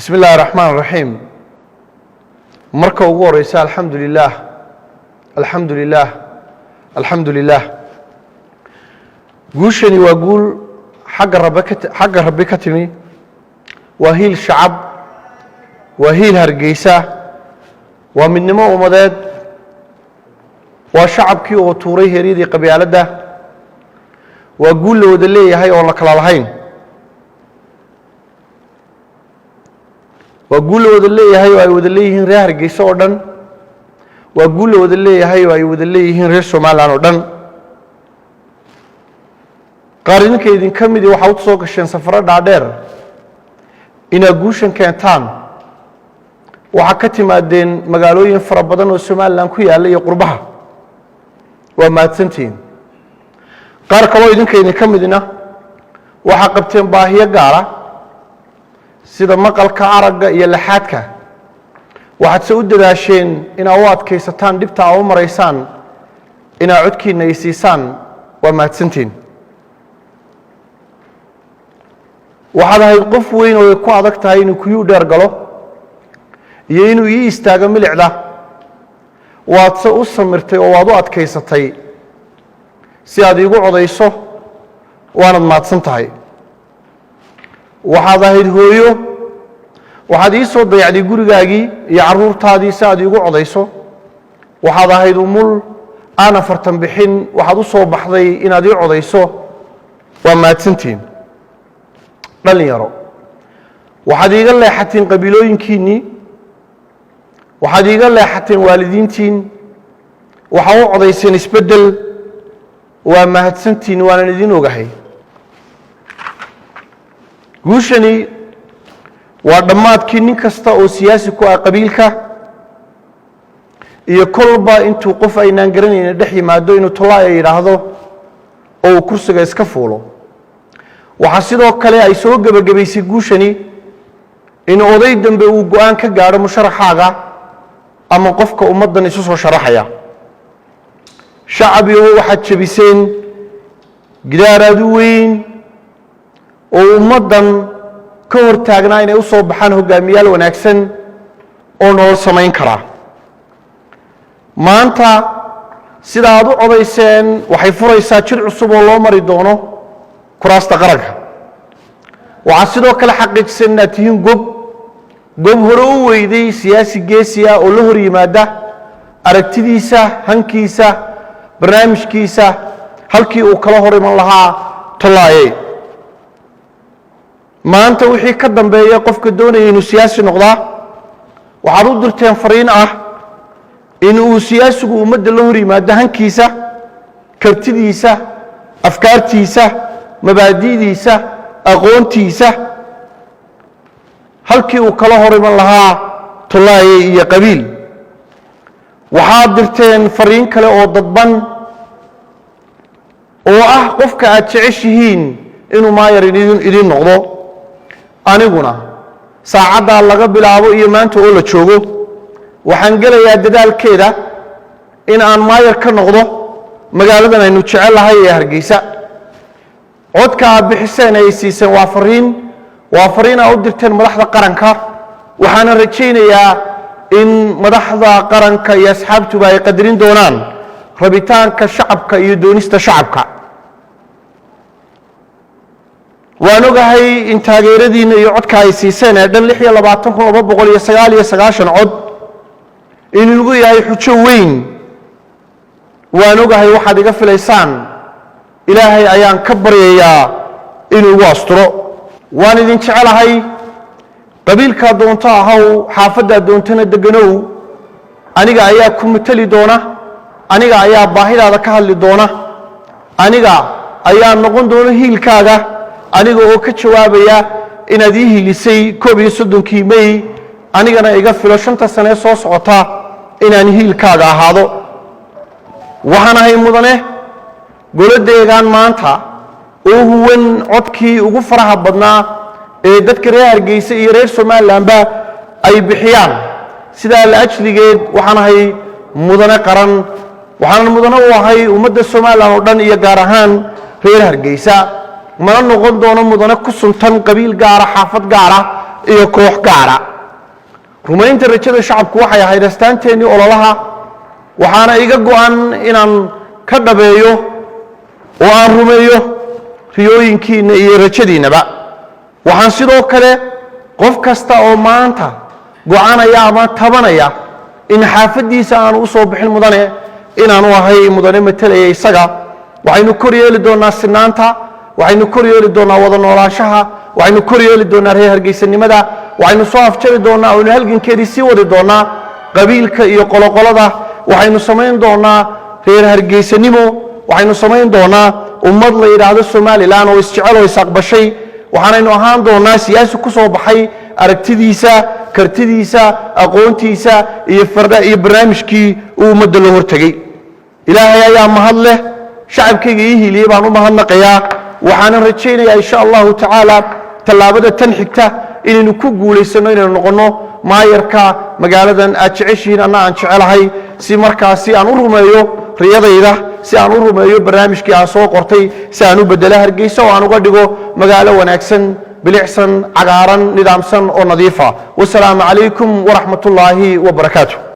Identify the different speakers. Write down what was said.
Speaker 1: بسم الله الرحمن الرحيم مركو ورئيس الحمد لله الحمد لله الحمد لله قوشني وأقول حق ربي كتمي وهيل شعب وهيل هرقيسة ومن نمو مدد وشعب كي وطوريه يريد قبيلة ده وأقول له دلي هاي والله كلالهين وأقول له ودلي هاي وأودليه ريح رجيسة أردن وأقول له ودلي هاي وأودليه ريح سومالان أردن قارن كيدين كم دي وحوت صوك الشين سفرات عدير إن أقولشن كانتان وحكتي مادين مقالوين فربضان والسومالان كوي علي قربها وما تسنتين قار كوايدين كيدين كم دينا وحقبتين باهية قارة sida maqalka aragga iyo laxaadka waxaad soo dadaasheen inaad u adkaysataan dhibta aad u maraysaan inaad codkiina ay siisaan waa mahadsantiin waxaad ahayd qof weyn oo ku adag tahay inuu kuyuu dheer galo iyo inuu ii istaago milicda waad se u samirtay oo waad u adkaysatay si aad iigu codayso waanad mahadsan tahay waxaad ahayd hooyo waxaad ii soo dayacday gurigaagii iyo carruurtaadii si aad iigu codayso waxaad ahayd umul aan afartan bixin waxaad u soo baxday inaad ii codayso waa mahadsantiin dhalinyaro waxaad iiga leexateen qabiilooyinkiinnii waxaad iiga leexateen waalidiintiin waxaa u codayseen isbeddel waa mahadsantiin waanan idin ogahay guushani waa dhammaadkii nin kasta oo siyaasi ku ah qabiilka iyo kolba intuu qof aynaan garanayna dhex yimaado inuu tolaaya yidhaahdo oo uu kursiga iska fuulo waxaa sidoo kale ay soo gebagabaysay guushani in oday dambe uu go-aan ka gaadho musharaxaaga ama qofka ummaddan isu soo sharaxaya shacabigo waxaad jebiseen gidaaraad u weyn oo ummaddan ka hor taagnaa inay u soo baxaan hogaamiyaal wanaagsan oo nolol samayn kara maanta sida aad u codayseen waxay furaysaa jir cusub oo loo mari doono kuraasta qaranka waxaad sidoo kale xaqiijiseen inaad tihiin gob hore u weyday siyaasi geesi ah oo la hor yimaada aragtidiisa hankiisa barnaamijkiisa halkii uu kala hor iman lahaa tolaaye maanta wixii ka dambeeya qofka doonaya inuu siyaasi noqdaa waxaad u dirteen fariin ah in uu siyaasigu ummadda la hor yimaado hankiisa kartidiisa afkaartiisa mabaadi'diisa aqoontiisa halkii uu kala hor iman lahaa tolaaye iyo qabiil waxaad dirteen fariin kale oo dadban oo ah qofka aad jeceshihiin inuu maayar idin noqdo aniguna saacaddaa laga bilaabo iyo maanta oo la joogo waxaan gelayaa dadaalkeeda in aan maayar ka noqdo magaaladan aynu jecelahay ee hargeysa codka aad bixiseen ay siiseen waa fariin aad u dirteen madaxda qaranka waxaana rajaynayaa in madaxda qaranka iyo asxaabtuba ay qadarin doonaan rabitaanka shacabka iyo doonista shacabka waan ogahay in taageeradiina iyo codka ay siiseen ee dhan 26,999 cod inuu yahay xujo weyn waan ogahay waxaad iga filaysaan ilaahay ayaan ka baryayaa inuu igu asturo waan idin jecelahay qabiilka doonto ahaw xaafadda doontana deganow aniga ayaa ku matali doona aniga ayaa baahidaada ka hadli doona aniga ayaa noqon doona hiilkaaga aniga oo ka jawaabaya inaad ii hiilisay 31 May anigana iga filo 5 sano soo socota inaan hiilkaaga ahaado waxaan ahay mudane goladeegan maanta oo huwan codkii ugu faraha badnaa ee dadka reer Hargeysa iyo reer Soomaaliland ay bixiyaan sida la ajligeed waxaan ahay mudane qaran waxaan mudane u ahay ummadda Soomaaliland oo dhan iyo gaar ahaan reer Hargeysa mana noqon doono mudane ku suntan qabiil gaar ah xaafad gaar ah iyo koox gaara rumaynta rajada shacabku waxay ahayd astaanteennii ololaha waxaana iga go'an inaan ka dhabeeyo oo aan rumeeyo riyooyinkiinna iyo rajadiinnaba waxaan sidoo kale qof kasta oo maanta go'aanaya ama tabanaya in xaafaddiisa aanu u soo bixin mudane inaanu ahay mudane matalaya isaga waxaynu kor yeeli doonaa sinaanta waxaynu kor yeeli doonaa wada noolaanshaha waxaynu kor yeeli doonaa reer hargeysanimada waxaynu soo afjari doonaa aynu halgankeedii sii wadi doonaa qabiilka iyo qoloqolada waxaynu samayn doonaa reer hargeysanimo waxaynu samayn doonaa ummad la yidhaahdo somalilan oo isjecel oo isaqbashay waxaanaynu ahaan doonaa siyaasi ku soo baxay aragtidiisa kartidiisa aqoontiisa iyo barnaamijkii uu ummadda loo hortegey ilaahay ayaa mahad leh shacabkayga ii hiiliyey baan u mahadnaqayaa waxaanan rajaynayaa insha allahu tacaala tallaabada tan xigta inaynu ku guulaysanno inaynu noqonno maayarka magaaladan aad jeceshihiin anna aan jecelahay si markaasi aan u rumeeyo riyadayda si aan u rumeeyo barnaamijkii aan soo qortay si aan u bedelo hargeysa oo aan uga dhigo magaalo wanaagsan bilicsan cagaaran nidaamsan oo nadiifa wasalaamu calaykum waraxmat ullaahi wabarakaatu